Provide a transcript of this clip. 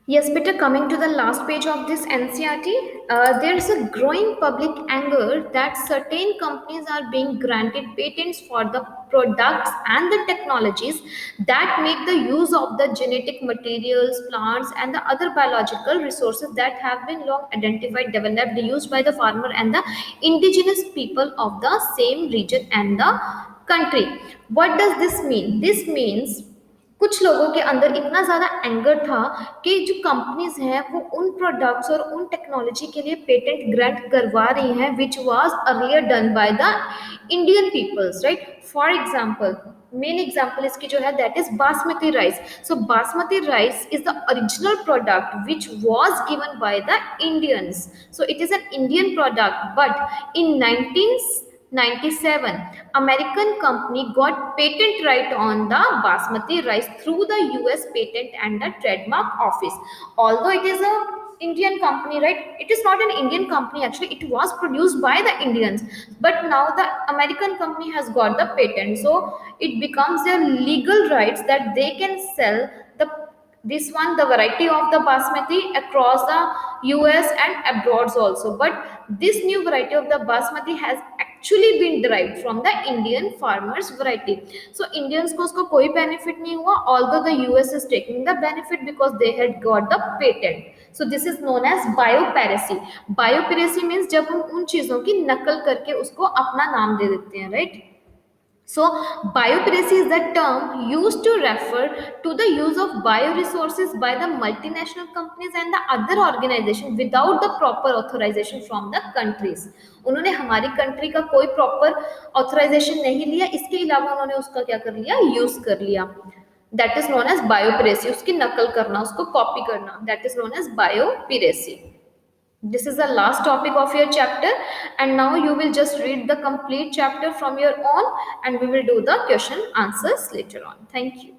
Yes, Peter, coming to the last page of this NCRT, there's a growing public anger that certain companies are being granted patents for the products and the technologies that make the use of the genetic materials, plants, and the other biological resources that have been long identified, developed, used by the farmer and the indigenous people of the same region and the country. What does this mean? This means कुछ लोगों के अंदर इतना ज़्यादा anger था कि जो companies हैं वो उन प्रोडक्ट्स और उन टेक्नोलॉजी के लिए पेटेंट ग्रांट करवा रही हैं which was earlier done by the Indian peoples, right? For example, main example इसकी जो है that is basmati rice. So basmati rice is the original product which was given by the Indians. So it is an Indian product, but in 1997 American company got patent right on the basmati rice through the US patent and the trademark office. Although it is a Indian company, right? It is not an Indian company actually, it was produced by the Indians, but now the American company has got the patent, so it becomes their legal rights that they can sell the this one, the variety of the basmati, across the US and abroad also. But this new variety of the basmati has actually been derived from the Indian farmers variety. So Indians को उसको कोई benefit नहीं हुआ, although the US is taking the benefit because they had got the patent. So this is known as biopiracy. Biopiracy means जब हम उन चीजों की नकल करके उसको अपना नाम दे देते हैं, right? So, biopiracy is the term used to refer to the use of bioresources by the multinational companies and the other organizations without the proper authorization from the countries. उन्होंने हमारी कंट्री का कोई प्रॉपर ऑथराइजेशन नहीं लिया, इसके अलावा उन्होंने उसका क्या कर लिया, यूज कर लिया. That is known as biopiracy. उसकी नकल करना, उसको कॉपी करना, that is known as biopiracy. This is the last topic of your chapter, and now you will just read the complete chapter from your own, and we will do the question answers later on. Thank you.